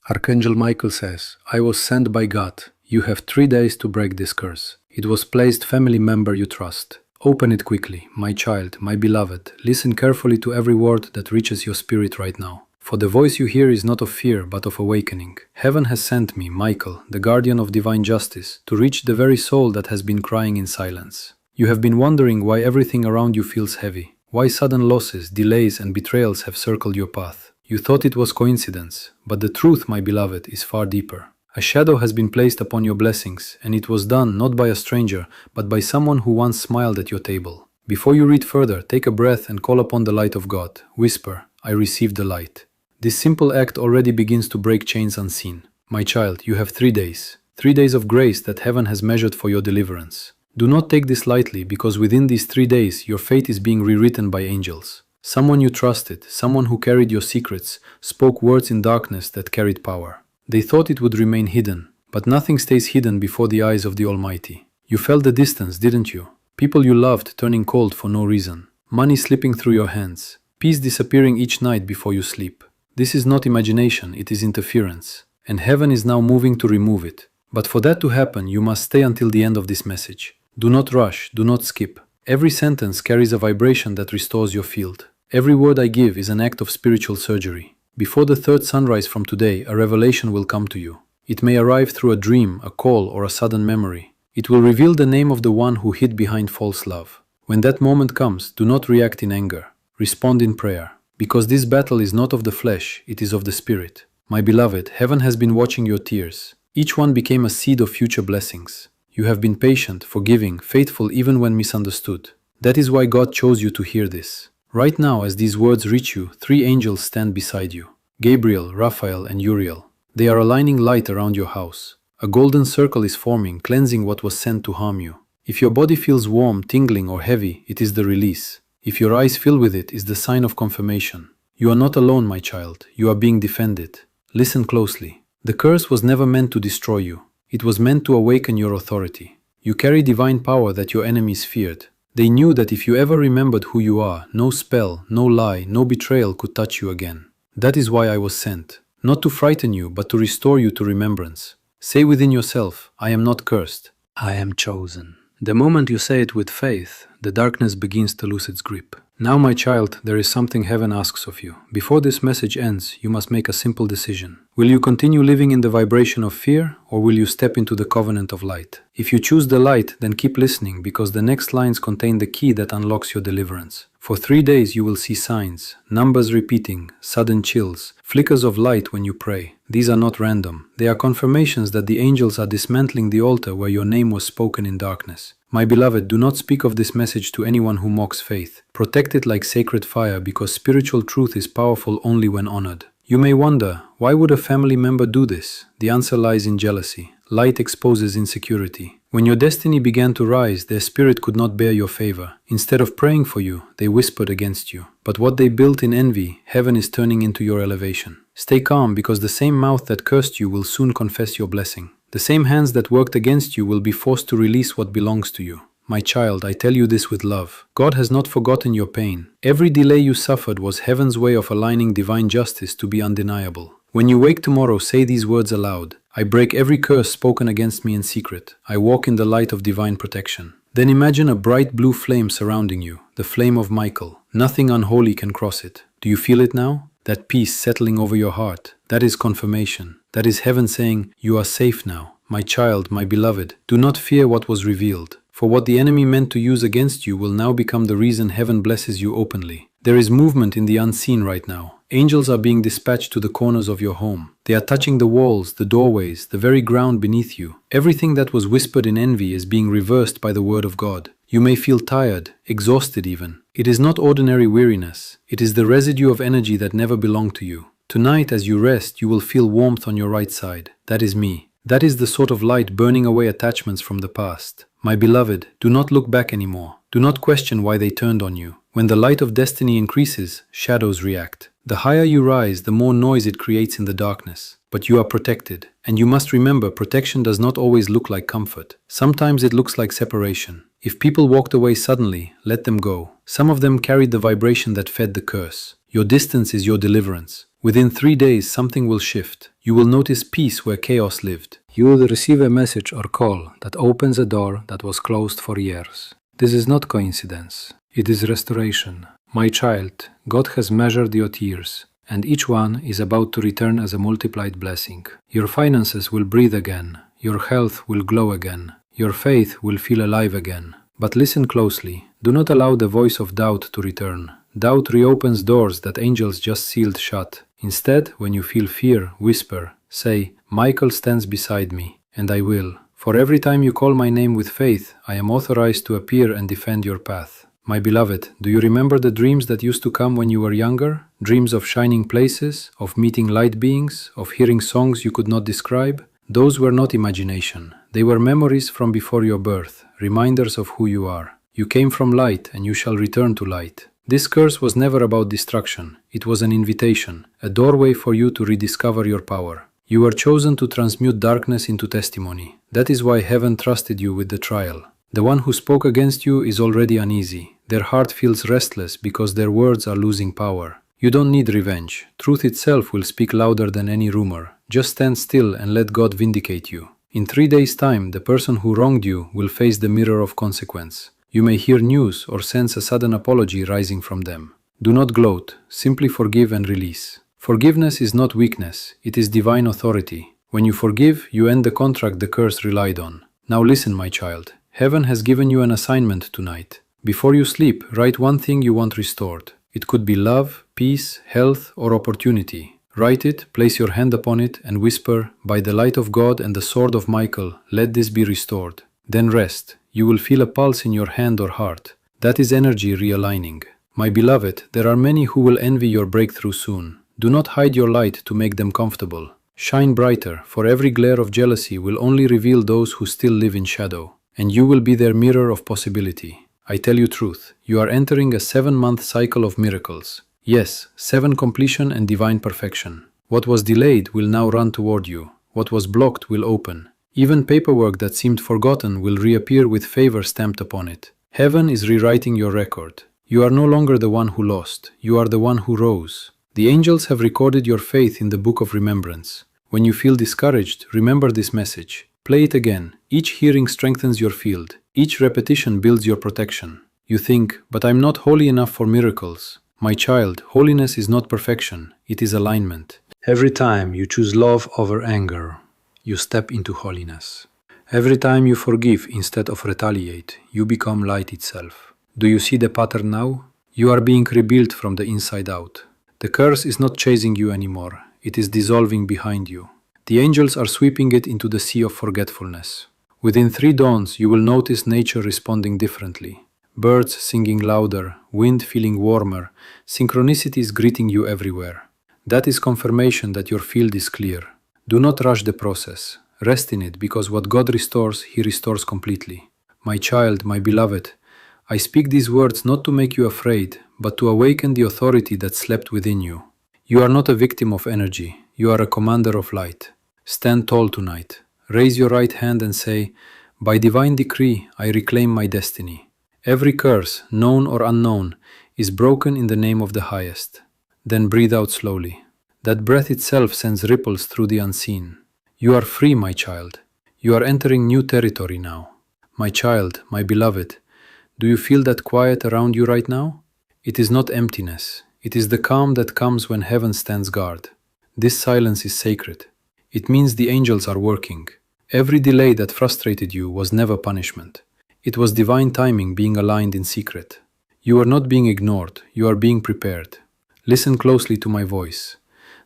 Archangel Michael says, I was sent by God. You have 3 days to break this curse. It was placed family member you trust. Open it quickly, my child, my beloved. Listen carefully to every word that reaches your spirit right now. For the voice you hear is not of fear, but of awakening. Heaven has sent me, Michael, the guardian of divine justice, to reach the very soul that has been crying in silence. You have been wondering why everything around you feels heavy, why sudden losses, delays, and betrayals have circled your path. You thought it was coincidence, but the truth, my beloved, is far deeper. A shadow has been placed upon your blessings, and it was done not by a stranger, but by someone who once smiled at your table. Before you read further, take a breath and call upon the light of God. Whisper, I received the light. This simple act already begins to break chains unseen. My child, you have 3 days. 3 days of grace that heaven has measured for your deliverance. Do not take this lightly, because within these 3 days, your fate is being rewritten by angels. Someone you trusted, someone who carried your secrets, spoke words in darkness that carried power. They thought it would remain hidden, but nothing stays hidden before the eyes of the Almighty. You felt the distance, didn't you? People you loved turning cold for no reason. Money slipping through your hands. Peace disappearing each night before you sleep. This is not imagination, it is interference. And heaven is now moving to remove it. But for that to happen, you must stay until the end of this message. Do not rush, do not skip. Every sentence carries a vibration that restores your field. Every word I give is an act of spiritual surgery. Before the third sunrise from today, a revelation will come to you. It may arrive through a dream, a call, or a sudden memory. It will reveal the name of the one who hid behind false love. When that moment comes, do not react in anger. Respond in prayer. Because this battle is not of the flesh, it is of the spirit. My beloved, heaven has been watching your tears. Each one became a seed of future blessings. You have been patient, forgiving, faithful even when misunderstood. That is why God chose you to hear this. Right now, as these words reach you, 3 angels stand beside you. Gabriel, Raphael, and Uriel. They are aligning light around your house. A golden circle is forming, cleansing what was sent to harm you. If your body feels warm, tingling, or heavy, it is the release. If your eyes fill with it, is the sign of confirmation. You are not alone, my child. You are being defended. Listen closely. The curse was never meant to destroy you. It was meant to awaken your authority. You carry divine power that your enemies feared. They knew that if you ever remembered who you are, no spell, no lie, no betrayal could touch you again. That is why I was sent. Not to frighten you, but to restore you to remembrance. Say within yourself, I am not cursed. I am chosen. The moment you say it with faith, the darkness begins to lose its grip. Now, my child, there is something heaven asks of you. Before this message ends, you must make a simple decision. Will you continue living in the vibration of fear, or will you step into the covenant of light? If you choose the light, then keep listening, because the next lines contain the key that unlocks your deliverance. For 3 days you will see signs, numbers repeating, sudden chills, flickers of light when you pray. These are not random. They are confirmations that the angels are dismantling the altar where your name was spoken in darkness. My beloved, do not speak of this message to anyone who mocks faith. Protect it like sacred fire, because spiritual truth is powerful only when honored. You may wonder, why would a family member do this? The answer lies in jealousy. Light exposes insecurity. When your destiny began to rise, their spirit could not bear your favor. Instead of praying for you, they whispered against you. But what they built in envy, heaven is turning into your elevation. Stay calm, because the same mouth that cursed you will soon confess your blessing. The same hands that worked against you will be forced to release what belongs to you. My child, I tell you this with love. God has not forgotten your pain. Every delay you suffered was heaven's way of aligning divine justice to be undeniable. When you wake tomorrow, say these words aloud. I break every curse spoken against me in secret. I walk in the light of divine protection. Then imagine a bright blue flame surrounding you, the flame of Michael. Nothing unholy can cross it. Do you feel it now? That peace settling over your heart. That is confirmation. That is heaven saying, you are safe now. My child, my beloved, do not fear what was revealed. For what the enemy meant to use against you will now become the reason heaven blesses you openly. There is movement in the unseen right now. Angels are being dispatched to the corners of your home. They are touching the walls, the doorways, the very ground beneath you. Everything that was whispered in envy is being reversed by the word of God. You may feel tired, exhausted even. It is not ordinary weariness. It is the residue of energy that never belonged to you. Tonight, as you rest, you will feel warmth on your right side. That is me. That is the sort of light burning away attachments from the past. My beloved, do not look back anymore. Do not question why they turned on you. When the light of destiny increases, shadows react. The higher you rise, the more noise it creates in the darkness. But you are protected. And you must remember, protection does not always look like comfort. Sometimes it looks like separation. If people walked away suddenly, let them go. Some of them carried the vibration that fed the curse. Your distance is your deliverance. Within 3 days, something will shift. You will notice peace where chaos lived. You will receive a message or call that opens a door that was closed for years. This is not coincidence. It is restoration. My child, God has measured your tears, and each one is about to return as a multiplied blessing. Your finances will breathe again. Your health will glow again. Your faith will feel alive again. But listen closely. Do not allow the voice of doubt to return. Doubt reopens doors that angels just sealed shut. Instead, when you feel fear, whisper, say, Michael stands beside me, and I will. For every time you call my name with faith, I am authorized to appear and defend your path. My beloved, do you remember the dreams that used to come when you were younger? Dreams of shining places, of meeting light beings, of hearing songs you could not describe? Those were not imagination. They were memories from before your birth, reminders of who you are. You came from light, and you shall return to light. This curse was never about destruction. It was an invitation, a doorway for you to rediscover your power. You were chosen to transmute darkness into testimony. That is why heaven trusted you with the trial. The one who spoke against you is already uneasy. Their heart feels restless because their words are losing power. You don't need revenge. Truth itself will speak louder than any rumor. Just stand still and let God vindicate you. In 3 days' time, the person who wronged you will face the mirror of consequence. You may hear news or sense a sudden apology rising from them. Do not gloat, simply forgive and release. Forgiveness is not weakness, it is divine authority. When you forgive, you end the contract the curse relied on. Now listen, my child. Heaven has given you an assignment tonight. Before you sleep, write one thing you want restored. It could be love, peace, health, or opportunity. Write it, place your hand upon it, and whisper, by the light of God and the sword of Michael, let this be restored. Then rest. You will feel a pulse in your hand or heart. That is energy realigning. My beloved, there are many who will envy your breakthrough soon. Do not hide your light to make them comfortable. Shine brighter, for every glare of jealousy will only reveal those who still live in shadow. And you will be their mirror of possibility. I tell you truth, you are entering a 7-month cycle of miracles. Yes, 7 completion and divine perfection. What was delayed will now run toward you. What was blocked will open. Even paperwork that seemed forgotten will reappear with favor stamped upon it. Heaven is rewriting your record. You are no longer the one who lost. You are the one who rose. The angels have recorded your faith in the book of remembrance. When you feel discouraged, remember this message. Play it again. Each hearing strengthens your field. Each repetition builds your protection. You think, but I'm not holy enough for miracles. My child, holiness is not perfection. It is alignment. Every time you choose love over anger, you step into holiness. Every time you forgive instead of retaliate, you become light itself. Do you see the pattern now? You are being rebuilt from the inside out. The curse is not chasing you anymore. It is dissolving behind you. The angels are sweeping it into the sea of forgetfulness. Within 3 dawns, you will notice nature responding differently. Birds singing louder, wind feeling warmer, synchronicities greeting you everywhere. That is confirmation that your field is clear. Do not rush the process. Rest in it, because what God restores, He restores completely. My child, my beloved, I speak these words not to make you afraid, but to awaken the authority that slept within you. You are not a victim of energy. You are a commander of light. Stand tall tonight. Raise your right hand and say, by divine decree, I reclaim my destiny. Every curse, known or unknown, is broken in the name of the highest. Then breathe out slowly. That breath itself sends ripples through the unseen. You are free, my child. You are entering new territory now. My child, my beloved, do you feel that quiet around you right now? It is not emptiness. It is the calm that comes when heaven stands guard. This silence is sacred. It means the angels are working. Every delay that frustrated you was never punishment. It was divine timing being aligned in secret. You are not being ignored. You are being prepared. Listen closely to my voice.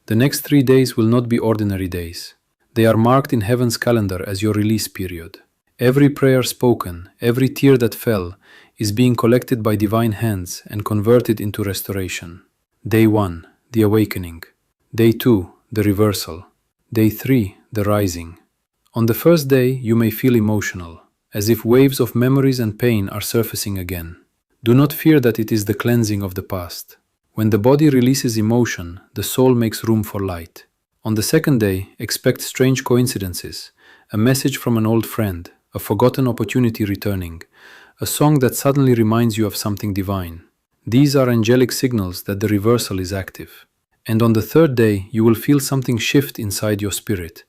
The next 3 days will not be ordinary days. They are marked in heaven's calendar as your release period. Every prayer spoken, every tear that fell, is being collected by divine hands and converted into restoration. Day 1, the awakening. Day 2, the reversal. Day 3, the rising. On the first day, you may feel emotional, as if waves of memories and pain are surfacing again. Do not fear that it is the cleansing of the past. When the body releases emotion, the soul makes room for light. On the second day, expect strange coincidences, a message from an old friend, a forgotten opportunity returning, a song that suddenly reminds you of something divine. These are angelic signals that the reversal is active. And on the third day, you will feel something shift inside your spirit,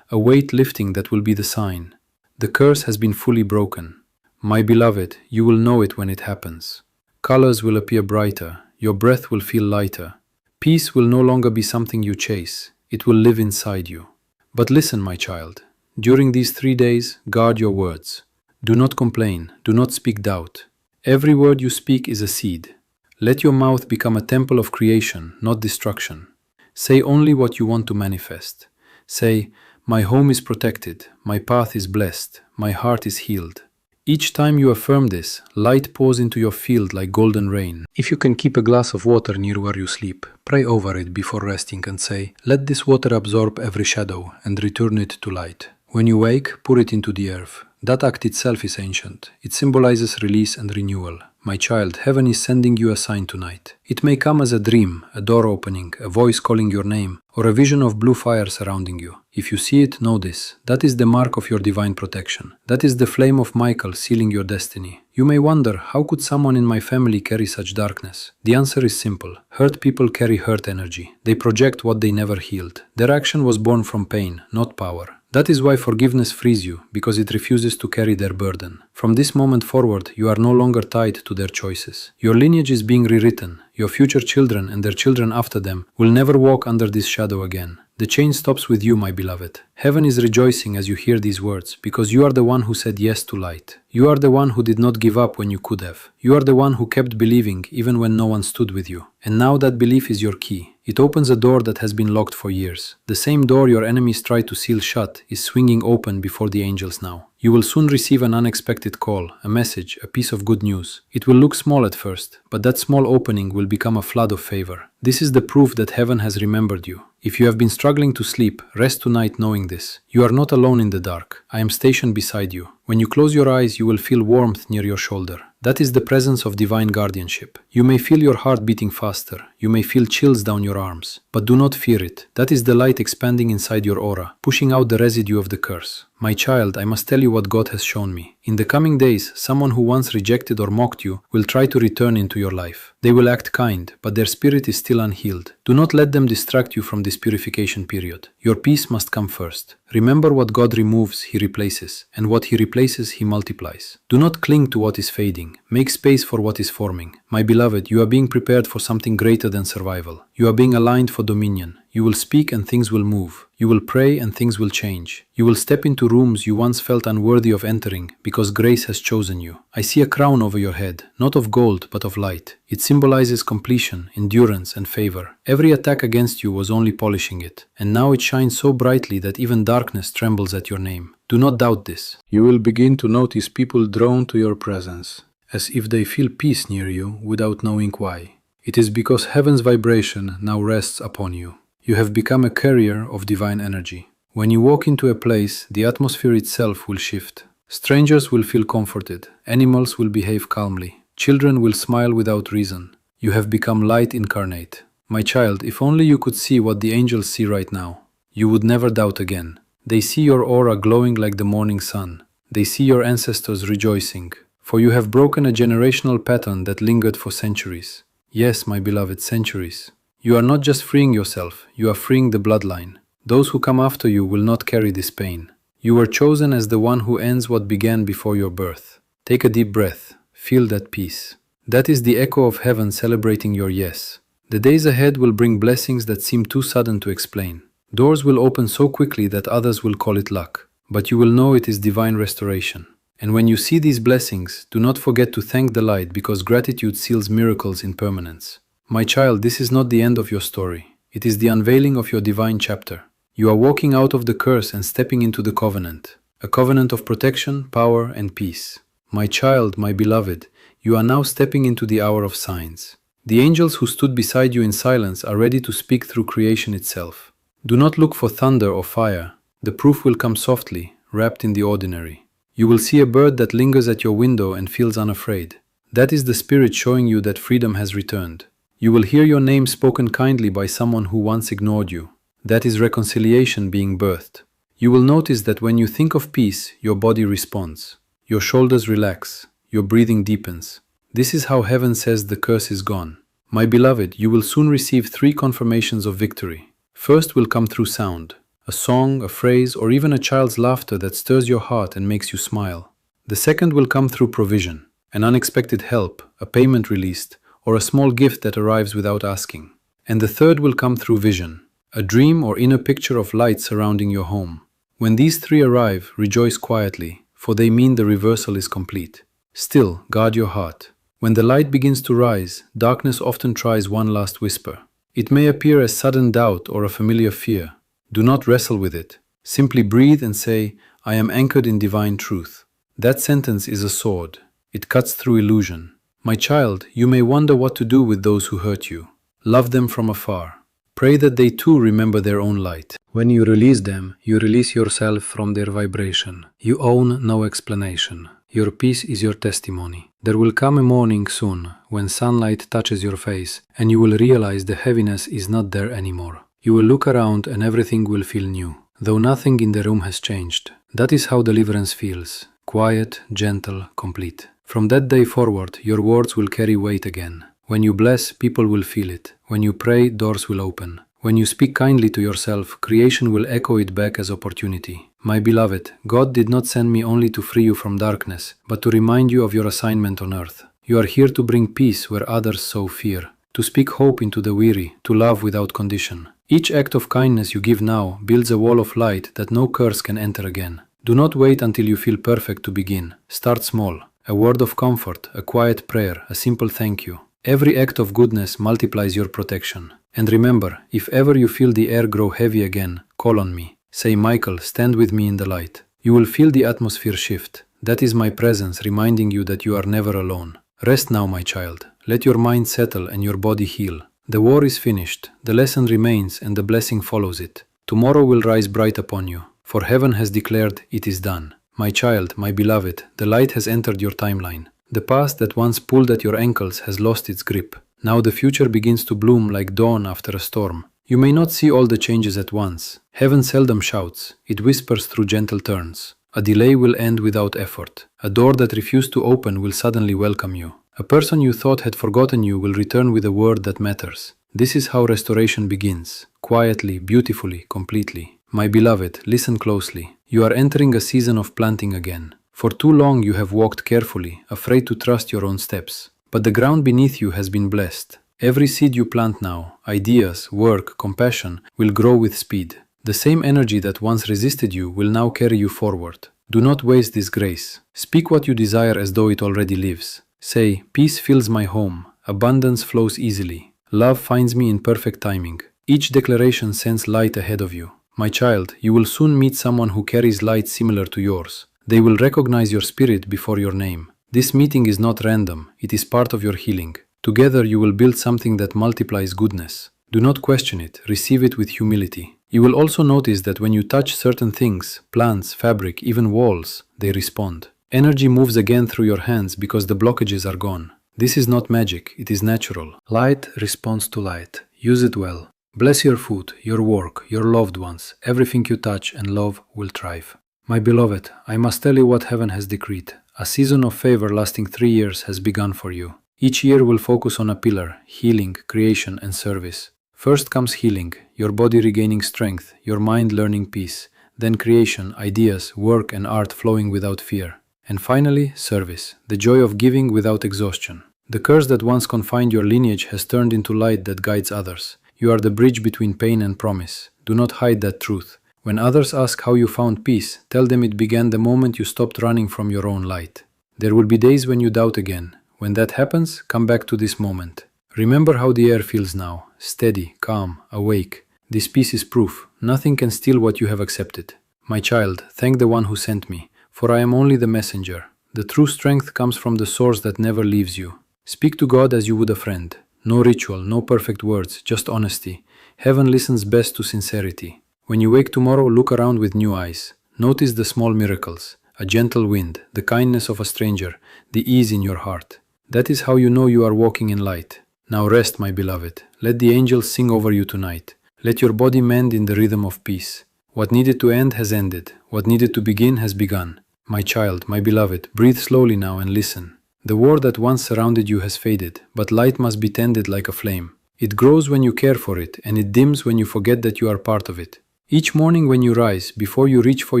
a weight lifting that will be the sign. The curse has been fully broken. My beloved, you will know it when it happens. Colors will appear brighter, your breath will feel lighter. Peace will no longer be something you chase, it will live inside you. But listen, my child, during these 3 days, guard your words. Do not complain, do not speak doubt. Every word you speak is a seed. Let your mouth become a temple of creation, not destruction. Say only what you want to manifest. Say, my home is protected, my path is blessed, my heart is healed. Each time you affirm this, light pours into your field like golden rain. If you can keep a glass of water near where you sleep, pray over it before resting and say, let this water absorb every shadow and return it to light. When you wake, pour it into the earth. That act itself is ancient. It symbolizes release and renewal. My child, heaven is sending you a sign tonight. It may come as a dream, a door opening, a voice calling your name, or a vision of blue fire surrounding you. If you see it, know this. That is the mark of your divine protection. That is the flame of Michael sealing your destiny. You may wonder, how could someone in my family carry such darkness? The answer is simple. Hurt people carry hurt energy. They project what they never healed. Their action was born from pain, not power. That is why forgiveness frees you, because it refuses to carry their burden. From this moment forward, you are no longer tied to their choices. Your lineage is being rewritten. Your future children and their children after them will never walk under this shadow again. The chain stops with you, my beloved. Heaven is rejoicing as you hear these words, because you are the one who said yes to light. You are the one who did not give up when you could have. You are the one who kept believing even when no one stood with you. And now that belief is your key. It opens a door that has been locked for years. The same door your enemies tried to seal shut is swinging open before the angels now. You will soon receive an unexpected call, a message, a piece of good news. It will look small at first, but that small opening will become a flood of favor. This is the proof that heaven has remembered you. If you have been struggling to sleep, rest tonight knowing this. You are not alone in the dark. I am stationed beside you. When you close your eyes, you will feel warmth near your shoulder. That is the presence of divine guardianship. You may feel your heart beating faster. You may feel chills down your arms. But do not fear it. That is the light expanding inside your aura, pushing out the residue of the curse. My child, I must tell you what God has shown me. In the coming days, someone who once rejected or mocked you will try to return into your life. They will act kind, but their spirit is still unhealed. Do not let them distract you from this purification period. Your peace must come first. Remember, what God removes, He replaces, and what He replaces, He multiplies. Do not cling to what is fading. Make space for what is forming. My beloved, you are being prepared for something greater than survival. You are being aligned for dominion. You will speak and things will move. You will pray and things will change. You will step into rooms you once felt unworthy of entering because grace has chosen you. I see a crown over your head, not of gold but of light. It symbolizes completion, endurance, and favor. Every attack against you was only polishing it, and now it shines so brightly that even darkness trembles at your name. Do not doubt this. You will begin to notice people drawn to your presence, as if they feel peace near you without knowing why. It is because heaven's vibration now rests upon you. You have become a carrier of divine energy. When you walk into a place, the atmosphere itself will shift. Strangers will feel comforted. Animals will behave calmly. Children will smile without reason. You have become light incarnate. My child, if only you could see what the angels see right now, you would never doubt again. They see your aura glowing like the morning sun. They see your ancestors rejoicing, for you have broken a generational pattern that lingered for centuries. Yes, my beloved, centuries. You are not just freeing yourself, you are freeing the bloodline. Those who come after you will not carry this pain. You were chosen as the one who ends what began before your birth. Take a deep breath. Feel that peace. That is the echo of heaven celebrating your yes. The days ahead will bring blessings that seem too sudden to explain. Doors will open so quickly that others will call it luck, but you will know it is divine restoration. And when you see these blessings, do not forget to thank the light, because gratitude seals miracles in permanence. My child, this is not the end of your story. It is the unveiling of your divine chapter. You are walking out of the curse and stepping into the covenant, a covenant of protection, power, and peace. My child, my beloved, you are now stepping into the hour of signs. The angels who stood beside you in silence are ready to speak through creation itself. Do not look for thunder or fire. The proof will come softly, wrapped in the ordinary. You will see a bird that lingers at your window and feels unafraid. That is the Spirit showing you that freedom has returned. You will hear your name spoken kindly by someone who once ignored you. That is reconciliation being birthed. You will notice that when you think of peace, your body responds. Your shoulders relax. Your breathing deepens. This is how heaven says the curse is gone. My beloved, you will soon receive 3 confirmations of victory. First will come through sound, a song, a phrase, or even a child's laughter that stirs your heart and makes you smile. The second will come through provision, an unexpected help, a payment released, or a small gift that arrives without asking. And the third will come through vision, a dream or inner picture of light surrounding your home. When these 3 arrive, rejoice quietly, for they mean the reversal is complete. Still, guard your heart. When the light begins to rise, darkness often tries one last whisper. It may appear as sudden doubt or a familiar fear. Do not wrestle with it. Simply breathe and say, I am anchored in divine truth. That sentence is a sword. It cuts through illusion. My child, you may wonder what to do with those who hurt you. Love them from afar. Pray that they too remember their own light. When you release them, you release yourself from their vibration. You own no explanation. Your peace is your testimony. There will come a morning soon when sunlight touches your face and you will realize the heaviness is not there anymore. You will look around and everything will feel new, though nothing in the room has changed. That is how deliverance feels. Quiet, gentle, complete. From that day forward, your words will carry weight again. When you bless, people will feel it. When you pray, doors will open. When you speak kindly to yourself, creation will echo it back as opportunity. My beloved, God did not send me only to free you from darkness, but to remind you of your assignment on earth. You are here to bring peace where others sow fear, to speak hope into the weary, to love without condition. Each act of kindness you give now builds a wall of light that no curse can enter again. Do not wait until you feel perfect to begin. Start small. A word of comfort, a quiet prayer, a simple thank you. Every act of goodness multiplies your protection. And remember, if ever you feel the air grow heavy again, call on me. Say, Michael, stand with me in the light. You will feel the atmosphere shift. That is my presence reminding you that you are never alone. Rest now, my child. Let your mind settle and your body heal. The war is finished, the lesson remains and the blessing follows it. Tomorrow will rise bright upon you, for heaven has declared it is done. My child, my beloved, the light has entered your timeline. The past that once pulled at your ankles has lost its grip. Now the future begins to bloom like dawn after a storm. You may not see all the changes at once. Heaven seldom shouts, it whispers through gentle turns. A delay will end without effort. A door that refused to open will suddenly welcome you. A person you thought had forgotten you will return with a word that matters. This is how restoration begins. Quietly, beautifully, completely. My beloved, listen closely. You are entering a season of planting again. For too long you have walked carefully, afraid to trust your own steps. But the ground beneath you has been blessed. Every seed you plant now, ideas, work, compassion, will grow with speed. The same energy that once resisted you will now carry you forward. Do not waste this grace. Speak what you desire as though it already lives. Say, peace fills my home, abundance flows easily, love finds me in perfect timing. Each declaration sends light ahead of you. My child, you will soon meet someone who carries light similar to yours. They will recognize your spirit before your name. This meeting is not random, it is part of your healing. Together you will build something that multiplies goodness. Do not question it, receive it with humility. You will also notice that when you touch certain things, plants, fabric, even walls, they respond. Energy moves again through your hands because the blockages are gone. This is not magic, it is natural. Light responds to light. Use it well. Bless your food, your work, your loved ones. Everything you touch and love will thrive. My beloved, I must tell you what heaven has decreed. A season of favor lasting 3 years has begun for you. Each year will focus on a pillar: healing, creation, and service. First comes healing, your body regaining strength, your mind learning peace. Then creation, ideas, work, and art flowing without fear. And finally, service, the joy of giving without exhaustion. The curse that once confined your lineage has turned into light that guides others. You are the bridge between pain and promise. Do not hide that truth. When others ask how you found peace, tell them it began the moment you stopped running from your own light. There will be days when you doubt again. When that happens, come back to this moment. Remember how the air feels now, steady, calm, awake. This peace is proof. Nothing can steal what you have accepted. My child, thank the one who sent me, for I am only the messenger. The true strength comes from the source that never leaves you. Speak to God as you would a friend. No ritual, no perfect words, just honesty. Heaven listens best to sincerity. When you wake tomorrow, look around with new eyes. Notice the small miracles, a gentle wind, the kindness of a stranger, the ease in your heart. That is how you know you are walking in light. Now rest, my beloved. Let the angels sing over you tonight. Let your body mend in the rhythm of peace. What needed to end has ended. What needed to begin has begun. My child, my beloved, breathe slowly now and listen. The war that once surrounded you has faded, but light must be tended like a flame. It grows when you care for it, and it dims when you forget that you are part of it. Each morning when you rise, before you reach for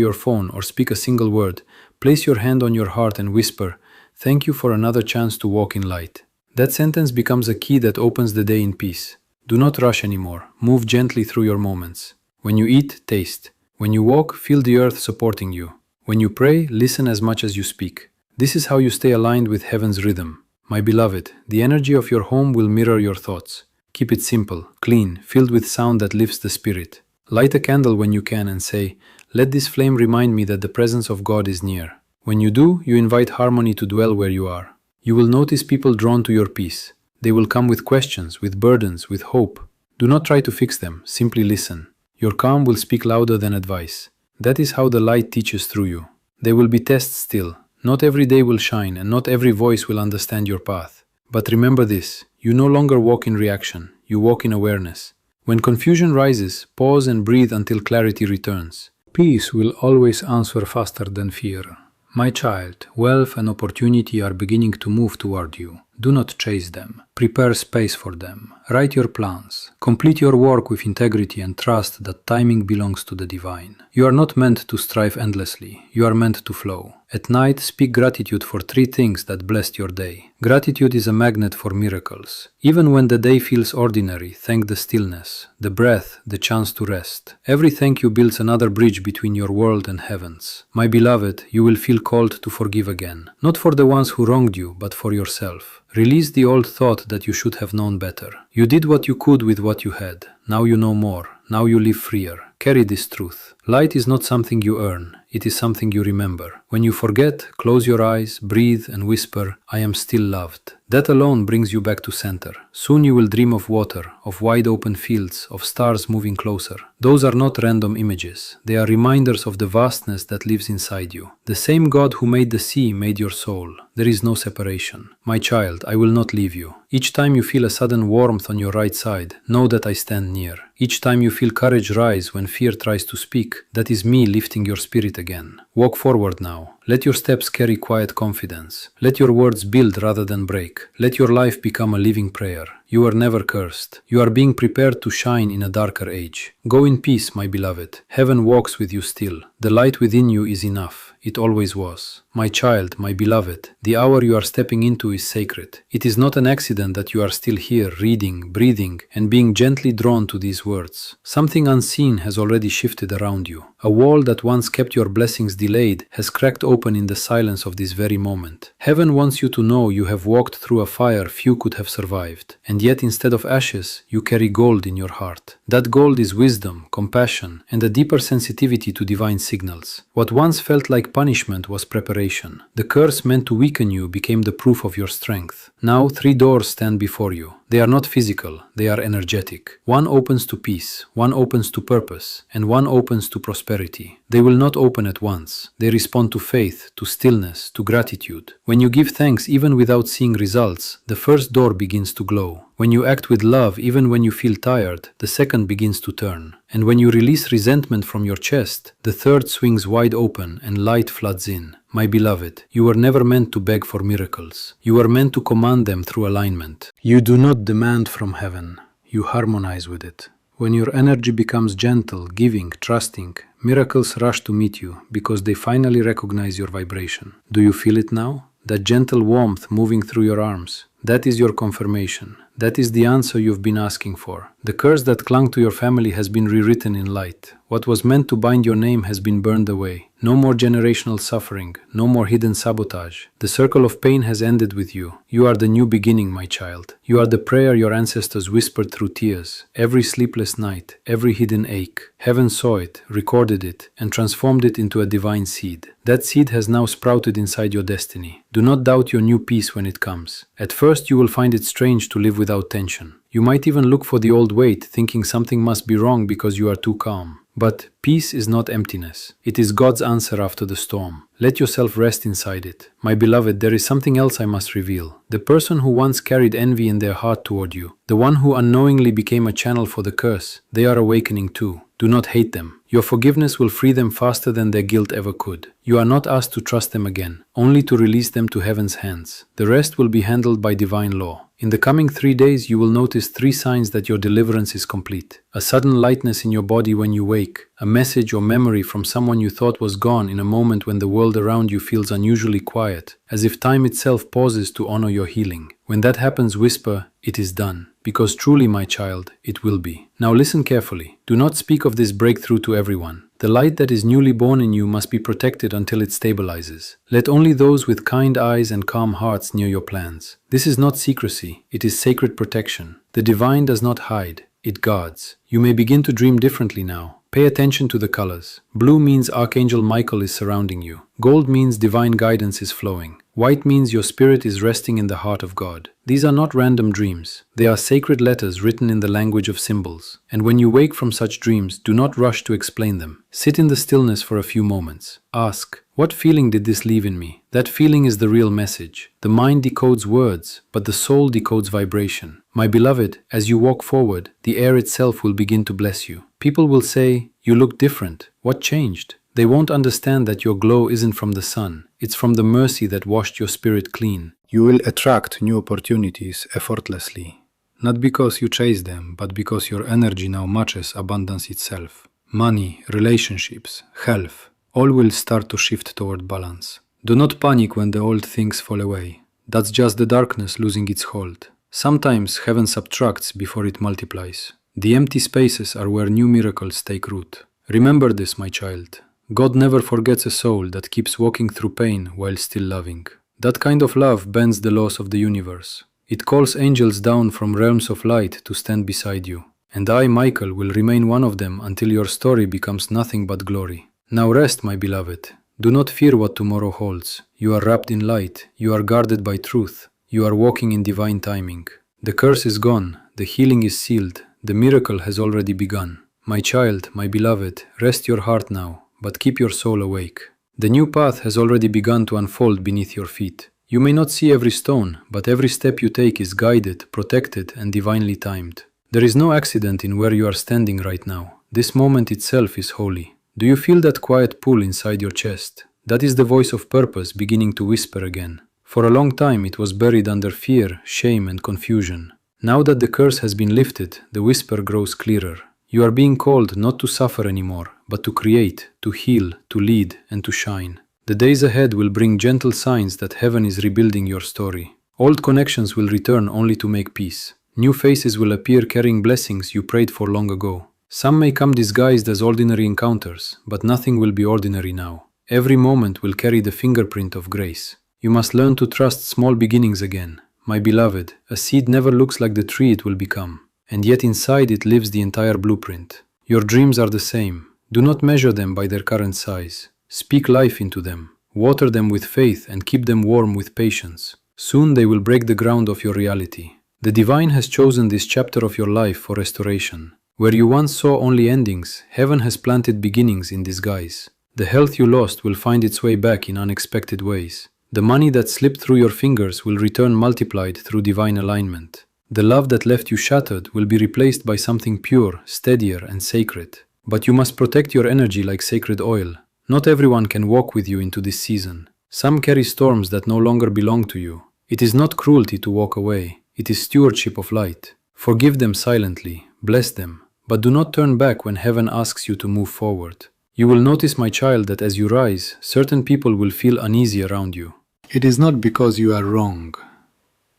your phone or speak a single word, place your hand on your heart and whisper, "Thank you for another chance to walk in light." That sentence becomes a key that opens the day in peace. Do not rush anymore. Move gently through your moments. When you eat, taste. When you walk, feel the earth supporting you. When you pray, listen as much as you speak. This is how you stay aligned with heaven's rhythm. My beloved, the energy of your home will mirror your thoughts. Keep it simple, clean, filled with sound that lifts the spirit. Light a candle when you can and say, "Let this flame remind me that the presence of God is near." When you do, you invite harmony to dwell where you are. You will notice people drawn to your peace. They will come with questions, with burdens, with hope. Do not try to fix them, simply listen. Your calm will speak louder than advice. That is how the light teaches through you. There will be tests still. Not every day will shine, and not every voice will understand your path. But remember this, you no longer walk in reaction, you walk in awareness. When confusion rises, pause and breathe until clarity returns. Peace will always answer faster than fear. My child, wealth and opportunity are beginning to move toward you. Do not chase them. Prepare space for them. Write your plans. Complete your work with integrity and trust that timing belongs to the divine. You are not meant to strive endlessly. You are meant to flow. At night, speak gratitude for 3 things that blessed your day. Gratitude is a magnet for miracles. Even when the day feels ordinary, thank the stillness, the breath, the chance to rest. Every thank you builds another bridge between your world and heavens. My beloved, you will feel called to forgive again. Not for the ones who wronged you, but for yourself. Release the old thought that you should have known better. You did what you could with what you had. Now you know more. Now you live freer. Carry this truth. Light is not something you earn. It is something you remember. When you forget, close your eyes, breathe, and whisper, "I am still loved." That alone brings you back to center. Soon you will dream of water, of wide open fields, of stars moving closer. Those are not random images. They are reminders of the vastness that lives inside you. The same God who made the sea made your soul. There is no separation. My child, I will not leave you. Each time you feel a sudden warmth on your right side, know that I stand near. Each time you feel courage rise when fear tries to speak, that is me lifting your spirit again. Walk forward now. Let your steps carry quiet confidence. Let your words build rather than break. Let your life become a living prayer. You are never cursed. You are being prepared to shine in a darker age. Go in peace, my beloved. Heaven walks with you still. The light within you is enough. It always was. My child, my beloved, the hour you are stepping into is sacred. It is not an accident that you are still here, reading, breathing, and being gently drawn to these words. Something unseen has already shifted around you. A wall that once kept your blessings delayed has cracked open in the silence of this very moment. Heaven wants you to know you have walked through a fire few could have survived, and yet instead of ashes, you carry gold in your heart. That gold is wisdom, compassion, and a deeper sensitivity to divine signals. What once felt like punishment was preparation. The curse meant to weaken you became the proof of your strength. Now 3 doors stand before you. They are not physical, they are energetic. One opens to peace, one opens to purpose, and one opens to prosperity. They will not open at once. They respond to faith, to stillness, to gratitude. When you give thanks even without seeing results, the first door begins to glow. When you act with love even when you feel tired, the second begins to turn. And when you release resentment from your chest, the third swings wide open and light floods in. My beloved, you were never meant to beg for miracles. You were meant to command them through alignment. You do not demand from heaven. You harmonize with it. When your energy becomes gentle, giving, trusting, miracles rush to meet you because they finally recognize your vibration. Do you feel it now? That gentle warmth moving through your arms. That is your confirmation. That is the answer you've been asking for. The curse that clung to your family has been rewritten in light. What was meant to bind your name has been burned away. No more generational suffering, no more hidden sabotage. The circle of pain has ended with you. You are the new beginning, my child. You are the prayer your ancestors whispered through tears. Every sleepless night, every hidden ache. Heaven saw it, recorded it, and transformed it into a divine seed. That seed has now sprouted inside your destiny. Do not doubt your new peace when it comes. At first you will find it strange to live without tension. You might even look for the old weight, thinking something must be wrong because you are too calm. But peace is not emptiness. It is God's answer after the storm. Let yourself rest inside it. My beloved, there is something else I must reveal. The person who once carried envy in their heart toward you, the one who unknowingly became a channel for the curse, they are awakening too. Do not hate them. Your forgiveness will free them faster than their guilt ever could. You are not asked to trust them again, only to release them to heaven's hands. The rest will be handled by divine law. In the coming 3 days, you will notice 3 signs that your deliverance is complete. A sudden lightness in your body when you wake, a message or memory from someone you thought was gone in a moment when the world around you feels unusually quiet, as if time itself pauses to honor your healing. When that happens, whisper, "It is done." Because truly, my child, it will be. Now listen carefully. Do not speak of this breakthrough to everyone. The light that is newly born in you must be protected until it stabilizes. Let only those with kind eyes and calm hearts near your plans. This is not secrecy, it is sacred protection. The divine does not hide, it guards. You may begin to dream differently now. Pay attention to the colors. Blue means Archangel Michael is surrounding you. Gold means divine guidance is flowing. White means your spirit is resting in the heart of God. These are not random dreams. They are sacred letters written in the language of symbols. And when you wake from such dreams, do not rush to explain them. Sit in the stillness for a few moments. Ask, what feeling did this leave in me? That feeling is the real message. The mind decodes words, but the soul decodes vibration. My beloved, as you walk forward, the air itself will begin to bless you. People will say, "You look different. What changed?" They won't understand that your glow isn't from the sun. It's from the mercy that washed your spirit clean. You will attract new opportunities effortlessly. Not because you chase them, but because your energy now matches abundance itself. Money, relationships, health, all will start to shift toward balance. Do not panic when the old things fall away. That's just the darkness losing its hold. Sometimes heaven subtracts before it multiplies. The empty spaces are where new miracles take root. Remember this, my child. God never forgets a soul that keeps walking through pain while still loving. That kind of love bends the laws of the universe. It calls angels down from realms of light to stand beside you. And I, Michael, will remain one of them until your story becomes nothing but glory. Now rest, my beloved. Do not fear what tomorrow holds. You are wrapped in light. You are guarded by truth. You are walking in divine timing. The curse is gone. The healing is sealed. The miracle has already begun. My child, my beloved, rest your heart now, but keep your soul awake. The new path has already begun to unfold beneath your feet. You may not see every stone, but every step you take is guided, protected, and divinely timed. There is no accident in where you are standing right now. This moment itself is holy. Do you feel that quiet pull inside your chest? That is the voice of purpose beginning to whisper again. For a long time it was buried under fear, shame, and confusion. Now that the curse has been lifted, the whisper grows clearer. You are being called not to suffer anymore, but to create, to heal, to lead, and to shine. The days ahead will bring gentle signs that heaven is rebuilding your story. Old connections will return only to make peace. New faces will appear carrying blessings you prayed for long ago. Some may come disguised as ordinary encounters, but nothing will be ordinary now. Every moment will carry the fingerprint of grace. You must learn to trust small beginnings again. My beloved, a seed never looks like the tree it will become. And yet inside it lives the entire blueprint. Your dreams are the same. Do not measure them by their current size. Speak life into them. Water them with faith and keep them warm with patience. Soon they will break the ground of your reality. The divine has chosen this chapter of your life for restoration. Where you once saw only endings, heaven has planted beginnings in disguise. The health you lost will find its way back in unexpected ways. The money that slipped through your fingers will return multiplied through divine alignment. The love that left you shattered will be replaced by something pure, steadier, and sacred. But you must protect your energy like sacred oil. Not everyone can walk with you into this season. Some carry storms that no longer belong to you. It is not cruelty to walk away. It is stewardship of light. Forgive them silently. Bless them. But do not turn back when heaven asks you to move forward. You will notice, my child, that as you rise, certain people will feel uneasy around you. It is not because you are wrong.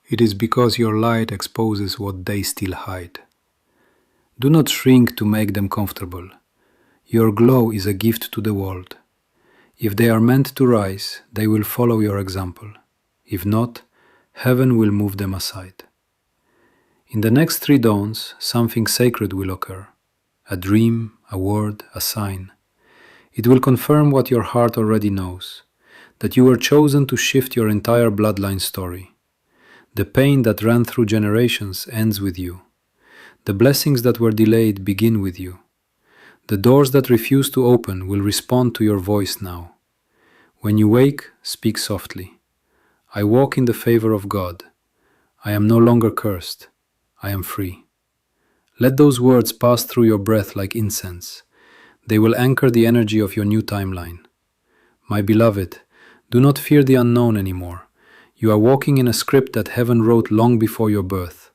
It is because your light exposes what they still hide. Do not shrink to make them comfortable. Your glow is a gift to the world. If they are meant to rise, they will follow your example. If not, heaven will move them aside. In the next 3 dawns, something sacred will occur. A dream, a word, a sign. It will confirm what your heart already knows, that you were chosen to shift your entire bloodline story. The pain that ran through generations ends with you. The blessings that were delayed begin with you. The doors that refuse to open will respond to your voice now. When you wake, speak softly. I walk in the favor of God. I am no longer cursed. I am free. Let those words pass through your breath like incense, They will anchor the energy of your new timeline. My beloved, do not fear the unknown anymore. You are walking in a script that heaven wrote long before your birth.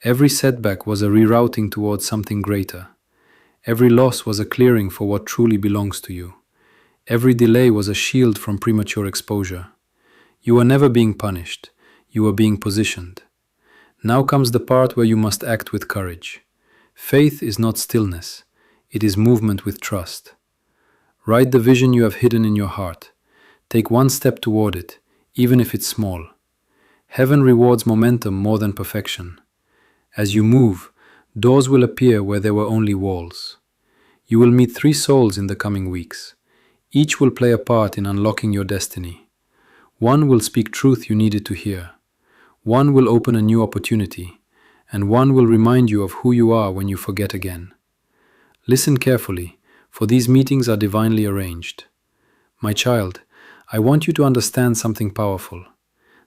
Every setback was a rerouting towards something greater. Every loss was a clearing for what truly belongs to you. Every delay was a shield from premature exposure. You are never being punished. You are being positioned. Now comes the part where you must act with courage. Faith is not stillness. It is movement with trust. Write the vision you have hidden in your heart. Take one step toward it, even if it's small. Heaven rewards momentum more than perfection. As you move, doors will appear where there were only walls. You will meet 3 souls in the coming weeks. Each will play a part in unlocking your destiny. One will speak truth you needed to hear. One will open a new opportunity, and one will remind you of who you are when you forget again. Listen carefully, for these meetings are divinely arranged. My child, I want you to understand something powerful.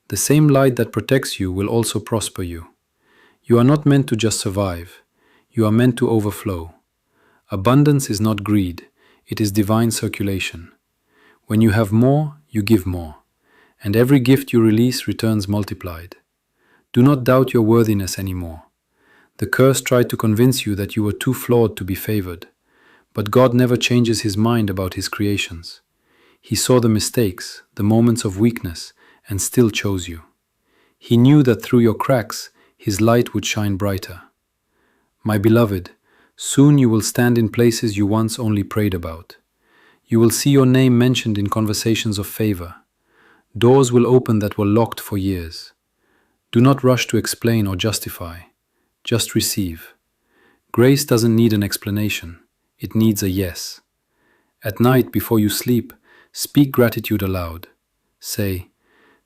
The same light that protects you will also prosper you. You are not meant to just survive. You are meant to overflow. Abundance is not greed. It is divine circulation. When you have more, you give more. And every gift you release returns multiplied. Do not doubt your worthiness anymore. The curse tried to convince you that you were too flawed to be favored. But God never changes his mind about his creations. He saw the mistakes, the moments of weakness, and still chose you. He knew that through your cracks, his light would shine brighter. My beloved, soon you will stand in places you once only prayed about. You will see your name mentioned in conversations of favor. Doors will open that were locked for years. Do not rush to explain or justify. Just receive. Grace doesn't need an explanation. It needs a yes. At night, before you sleep, speak gratitude aloud. Say,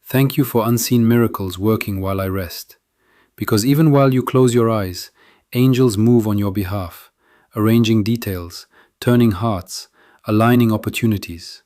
"Thank you for unseen miracles working while I rest." Because even while you close your eyes, angels move on your behalf, arranging details, turning hearts, aligning opportunities.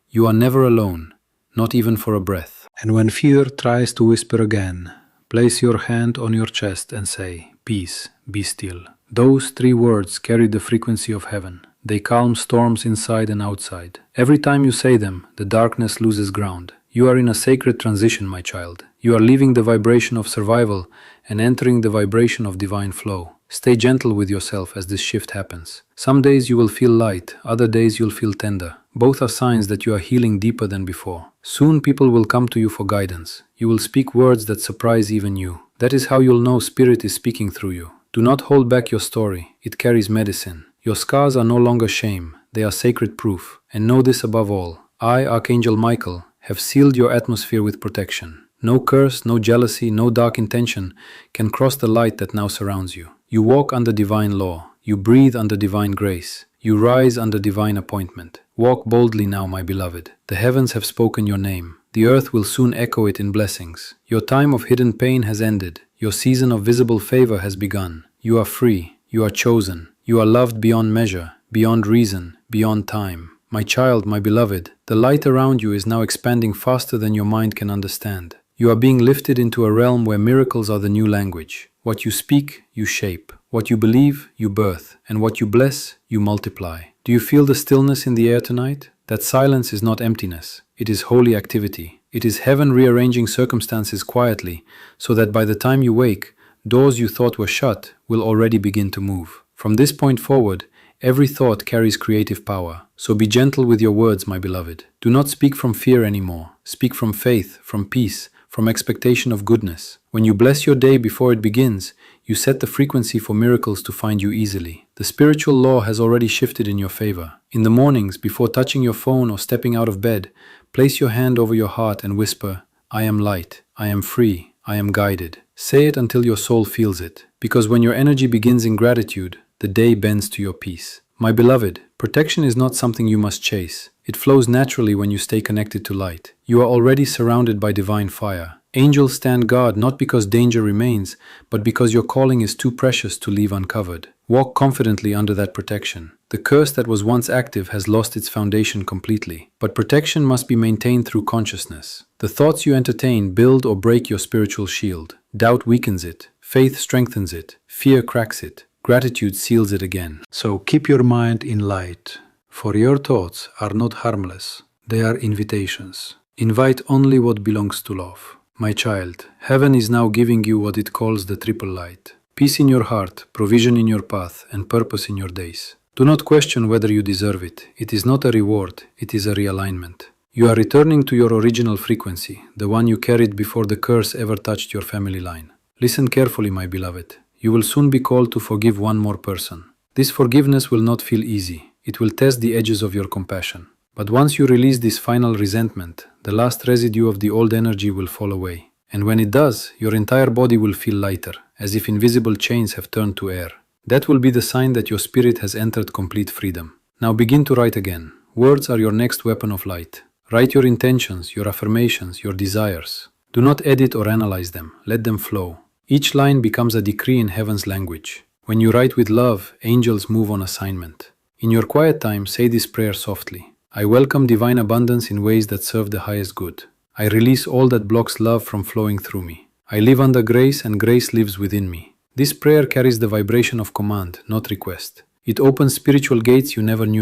You are never alone, not even for a breath. And when fear tries to whisper again, place your hand on your chest and say, "Peace, be still." Those 3 words carry the frequency of heaven. They calm storms inside and outside. Every time you say them, the darkness loses ground. You are in a sacred transition, my child. You are leaving the vibration of survival and entering the vibration of divine flow. Stay gentle with yourself as this shift happens. Some days you will feel light, other days you'll feel tender. Both are signs that you are healing deeper than before. Soon people will come to you for guidance. You will speak words that surprise even you. That is how you'll know Spirit is speaking through you. Do not hold back your story. It carries medicine. Your scars are no longer shame. They are sacred proof. And know this above all. I, Archangel Michael, have sealed your atmosphere with protection. No curse, no jealousy, no dark intention can cross the light that now surrounds you. You walk under divine law. You breathe under divine grace. You rise under divine appointment. Walk boldly now, my beloved. The heavens have spoken your name. The earth will soon echo it in blessings. Your time of hidden pain has ended. Your season of visible favor has begun. You are free. You are chosen. You are loved beyond measure, beyond reason, beyond time. My child, my beloved, the light around you is now expanding faster than your mind can understand. You are being lifted into a realm where miracles are the new language. What you speak, you shape. What you believe, you birth. And what you bless, you multiply. Do you feel the stillness in the air tonight? That silence is not emptiness. It is holy activity. It is heaven rearranging circumstances quietly, so that by the time you wake, doors you thought were shut will already begin to move. From this point forward, every thought carries creative power. So be gentle with your words, my beloved. Do not speak from fear anymore. Speak from faith, from peace, from expectation of goodness. When you bless your day before it begins, you set the frequency for miracles to find you easily. The spiritual law has already shifted in your favor. In the mornings, before touching your phone or stepping out of bed, place your hand over your heart and whisper, "I am light, I am free, I am guided." Say it until your soul feels it, because when your energy begins in gratitude, the day bends to your peace. My beloved, protection is not something you must chase. It flows naturally when you stay connected to light. You are already surrounded by divine fire. Angels stand guard not because danger remains, but because your calling is too precious to leave uncovered. Walk confidently under that protection. The curse that was once active has lost its foundation completely, but protection must be maintained through consciousness. The thoughts you entertain build or break your spiritual shield. Doubt weakens it, faith strengthens it, fear cracks it. Gratitude seals it again. So keep your mind in light, for your thoughts are not harmless, they are invitations. Invite only what belongs to love. My child, heaven is now giving you what it calls the triple light. Peace in your heart, provision in your path, and purpose in your days. Do not question whether you deserve it. It is not a reward, it is a realignment. You are returning to your original frequency, the one you carried before the curse ever touched your family line. Listen carefully, my beloved. You will soon be called to forgive one more person. This forgiveness will not feel easy. It will test the edges of your compassion. But once you release this final resentment, the last residue of the old energy will fall away. And when it does, your entire body will feel lighter, as if invisible chains have turned to air. That will be the sign that your spirit has entered complete freedom. Now begin to write again. Words are your next weapon of light. Write your intentions, your affirmations, your desires. Do not edit or analyze them. Let them flow. Each line becomes a decree in heaven's language. When you write with love, angels move on assignment. In your quiet time, say this prayer softly. I welcome divine abundance in ways that serve the highest good. I release all that blocks love from flowing through me. I live under grace and grace lives within me. This prayer carries the vibration of command, not request. It opens spiritual gates you never knew